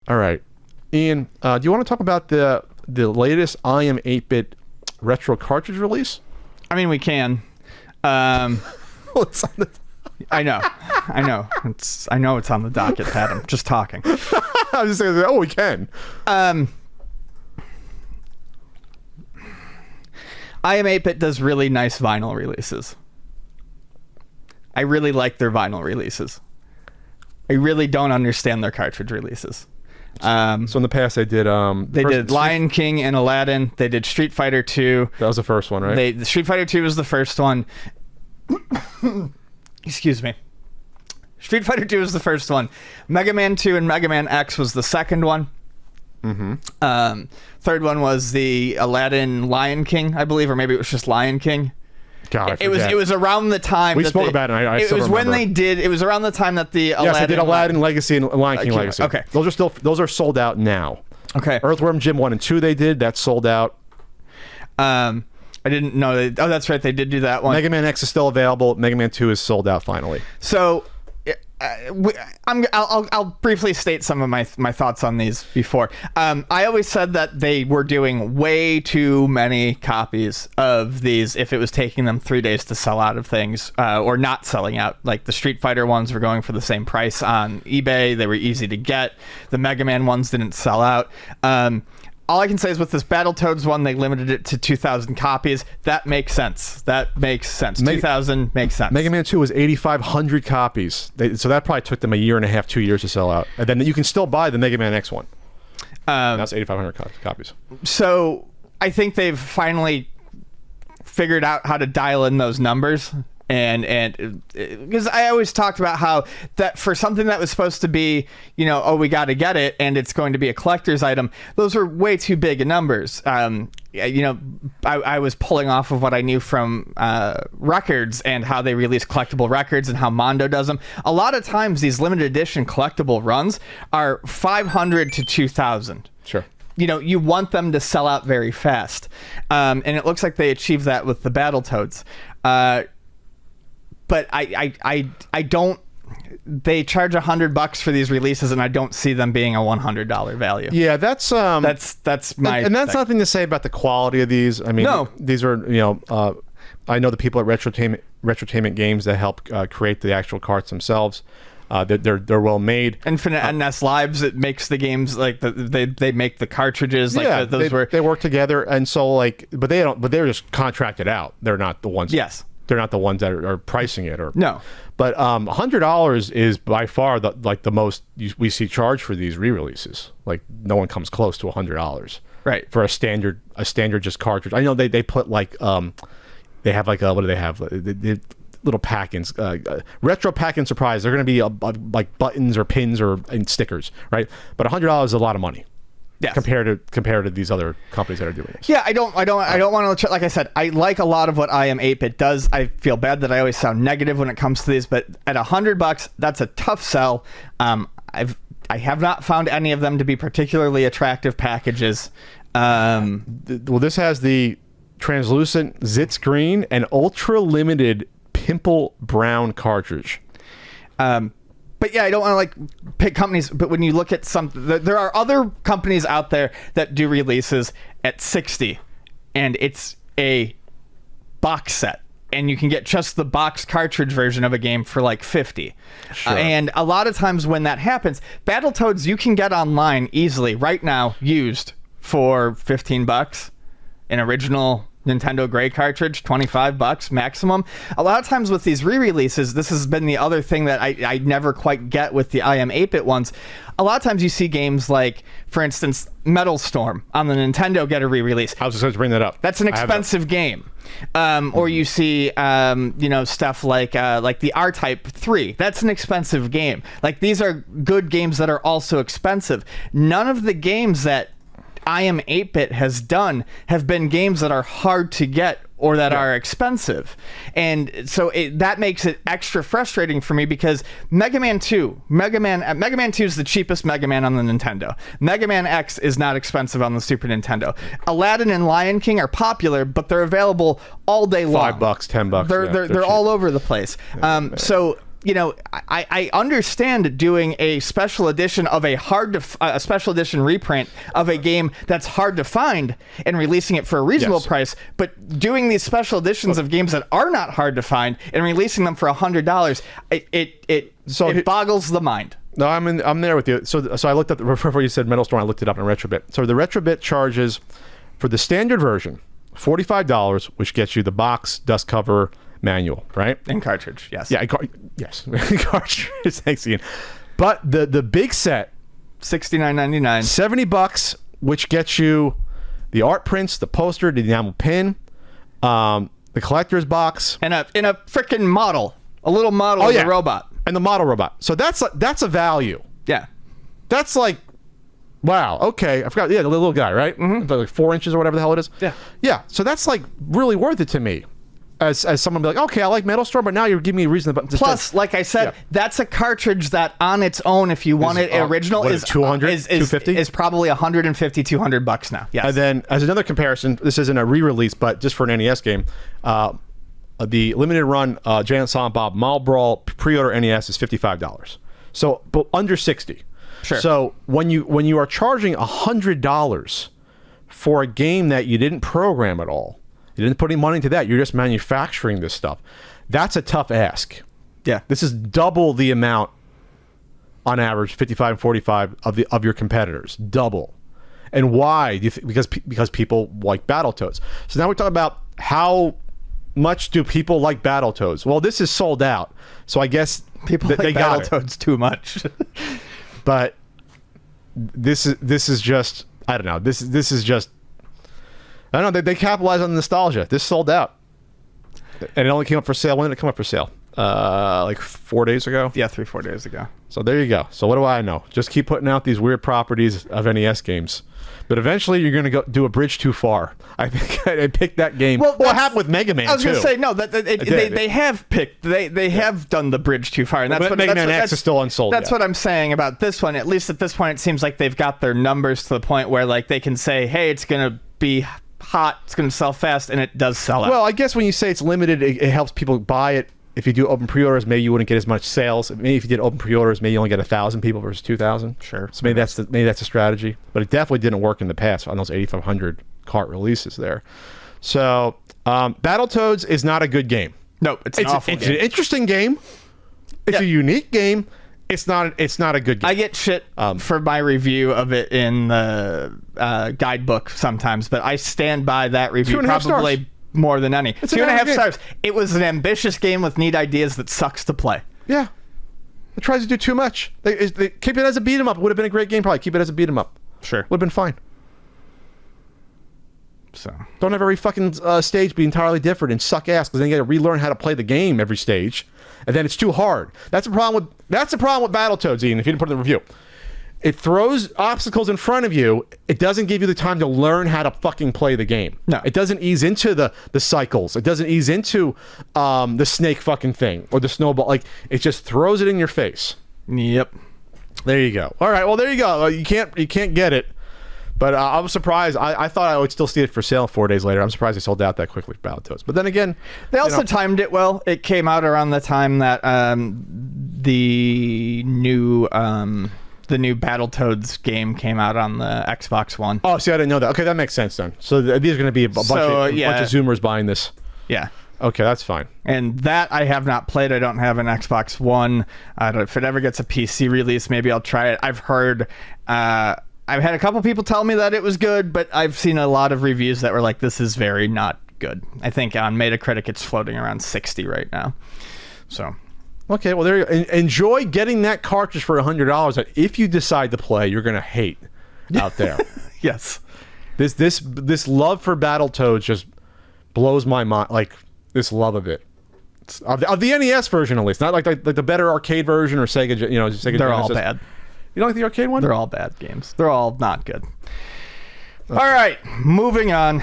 All right. Ian, do you want to talk about the latest I Am 8-Bit retro cartridge release? I mean, we can. What's on the... I know. I know it's on the docket, Pat. I'm just talking. I was just saying, oh, we can. I Am 8-Bit does really nice vinyl releases. I really like their vinyl releases. I really don't understand their cartridge releases. So in the past, they did... they did Lion King and Aladdin. They did Street Fighter 2. That was the first one, right? The Street Fighter 2 was the first one. Excuse me. Street Fighter 2 was the first one. Mega Man 2 and Mega Man X was the second one. Mm-hmm. Third one was the Aladdin Lion King, I believe, or maybe it was just Lion King. God, it was around the time we spoke about it. And I it still was remember. When they did. It was around the time that the Aladdin. Yes, they did Aladdin Legacy and Lion King Legacy. Okay, those are sold out now. Okay. Earthworm Jim 1 and 2 they did. That's sold out. I didn't know. That's right. They did do that one. Mega Man X is still available. Mega Man 2 is sold out finally. So, I'll briefly state some of my thoughts on these before. I always said that they were doing way too many copies of these if it was taking them 3 days to sell out of things, or not selling out. Like the Street Fighter ones were going for the same price on eBay. They were easy to get. The Mega Man ones didn't sell out. All I can say is with this Battletoads one, they limited it to 2,000 copies. That makes sense. 2,000 makes sense. Mega Man 2 was 8,500 copies. So that probably took them a year and a half, 2 years to sell out. And then you can still buy the Mega Man X one. That's 8,500 copies. So I think they've finally figured out how to dial in those numbers. And because I always talked about how that for something that was supposed to be, we got to get it, and it's going to be a collector's item, those were way too big numbers. I was pulling off of what I knew from records and how they release collectible records and how Mondo does them. A lot of times these limited edition collectible runs are 500 to 2,000. Sure. You want them to sell out very fast. And it looks like they achieved that with the Battletoads. But I don't. They charge $100 for these releases, and I don't see them being a $100 value. Yeah, that's my. And that's nothing to say about the quality of these. I mean, no. These are I know the people at Retrotainment Games that help create the actual carts themselves. They're well made. Infinite NS Lives, it makes the games like they make the cartridges. Yeah, like they work together, and so but they don't. But they're just contracted out. They're not the ones. Yes. They're not the ones that are pricing it, or no. But $100 is by far the most we see charged for these re-releases. Like no one comes close to $100, right? For a standard just cartridge. I know they put like they have like what do they have? The little pack-ins, retro pack-in surprise. They're going to be like buttons or pins and stickers, right? But $100 is a lot of money. Yes. Compared to these other companies that are doing this. Yeah, I don't want to, like I said, I like a lot of what I Am 8-Bit does. I feel bad that I always sound negative when it comes to these, but at $100, that's a tough sell. I have not found any of them to be particularly attractive packages. Well, this has the translucent Zitz green and ultra limited pimple brown cartridge. But yeah, I don't want to pick companies, but when you look at there are other companies out there that do releases at $60, and it's a box set, and you can get just the box cartridge version of a game for like $50. Sure. And a lot of times when that happens, Battletoads you can get online easily right now used for $15, an original Nintendo Gray cartridge, $25 maximum. A lot of times with these re-releases, this has been the other thing that I never quite get with the I Am 8-Bit ones. A lot of times you see games like, for instance, Metal Storm on the Nintendo get a re-release. I was just going to bring that up. That's an expensive game. Or you see, stuff like the R-Type 3. That's an expensive game. Like, these are good games that are also expensive. None of the games that I Am 8-Bit has done have been games that are hard to get or that are expensive. And so that makes it extra frustrating for me because Mega Man 2 is the cheapest Mega Man on the Nintendo. Mega Man X is not expensive on the Super Nintendo. Aladdin and Lion King are popular, but they're available all day long. $5, $10. They're all over the place. So you know, I understand doing a special edition of a special edition reprint of a game that's hard to find and releasing it for a reasonable price, but doing these special editions of games that are not hard to find and releasing them for $100, it boggles the mind. No, I'm there with you. So I looked up before you said Metal Storm. I looked it up in Retrobit. So the Retrobit charges for the standard version $45, which gets you the box, dust cover, manual, right? And cartridge, yes. Yeah, yes, cartridge. Thanks, Ian. But the big set, $69.99, $70, which gets you the art prints, the poster, the enamel pin, the collector's box, and a freaking model, a little model of the robot. And the model robot. So that's a value. Yeah. That's like, wow, okay. I forgot. Yeah, the little guy, right? Mm-hmm. Like 4 inches or whatever the hell it is. Yeah. Yeah. So that's like really worth it to me. As someone be like, okay, I like Metal Storm, but now you're giving me a reason. Plus, like I said, that's a cartridge that on its own, if you want it original, is 200, 250, is probably $150, $200 now. Yes. And then as another comparison, this isn't a re-release, but just for an NES game, the limited run Jay and Silent Bob Mall Brawl pre-order NES is $55. So, but under 60. Sure. So when you are charging $100 for a game that you didn't program at all, you didn't put any money into that, you're just manufacturing this stuff. That's a tough ask. Yeah. This is double the amount on average, 55 and 45 of your competitors. Double. And why? Do you because people like Battletoads. So now we're talking about how much do people like Battletoads? Well, this is sold out, so I guess people like Battletoads too much. But this is just, I don't know. This is just, I don't know. They capitalize on the nostalgia. This sold out, and it only came up for sale. When did it come up for sale? Like 4 days ago. Yeah, 3-4 days ago. So there you go. So what do I know? Just keep putting out these weird properties of NES games. But eventually, you're going to go do a bridge too far. I think I picked that game. Well, what happened with Mega Man? I was going to say no. They have picked. They have done the bridge too far, and that's what Mega Man X is still unsold. That's what I'm saying about this one. At least at this point, it seems like they've got their numbers to the point where like they can say, "Hey, it's going to be hot. It's going to sell fast," and it does sell out. Well, I guess when you say it's limited, it helps people buy it. If you do open pre-orders, maybe you wouldn't get as much sales. Maybe if you did open pre-orders, maybe you only get 1,000 people versus 2,000. Sure. So maybe that's a strategy. But it definitely didn't work in the past on those 8,500 cart releases there. So Battletoads is not a good game. Nope, it's an awful game. It's an interesting game. It's a unique game. It's not a good game. I get shit for my review of it in the guidebook sometimes, but I stand by that review probably more than any. It's 2.5 stars. It was an ambitious game with neat ideas that sucks to play. Yeah. It tries to do too much. They keep it as a beat 'em up. It would have been a great game, probably. Keep it as a beat 'em up. Sure. Would have been fine. So don't have every fucking stage be entirely different and suck ass, because then you got to relearn how to play the game every stage, and then it's too hard. That's the problem with Battletoads, Ian, if you didn't put it in the review. It throws obstacles in front of you. It doesn't give you the time to learn how to fucking play the game. No. It doesn't ease into the cycles. It doesn't ease into the snake fucking thing or the snowball. Like, it just throws it in your face. Yep. There you go. All right. Well, there you go. You can't get it. But I was surprised. I thought I would still see it for sale 4 days later. I'm surprised they sold out that quickly for Battletoads. But then again, they also timed it well. It came out around the time that the new Battletoads game came out on the Xbox One. Oh, see, I didn't know that. Okay, that makes sense then. So these are going to be a bunch of Zoomers buying this. Yeah. Okay, that's fine. And that I have not played. I don't have an Xbox One. If it ever gets a PC release, maybe I'll try it. I've heard... I've had a couple people tell me that it was good, but I've seen a lot of reviews that were like, this is very not good. I think on Metacritic it's floating around 60 right now. So... Okay, well, there you go. Enjoy getting that cartridge for $100 that if you decide to play, you're going to hate out there. Yes. This love for Battletoads just blows my mind. Like, this love of it. Of the NES version, at least. Not like the better arcade version or Sega Genesis. They're all bad. You don't like the arcade one? They're all bad games. They're all not good. Okay. All right, moving on.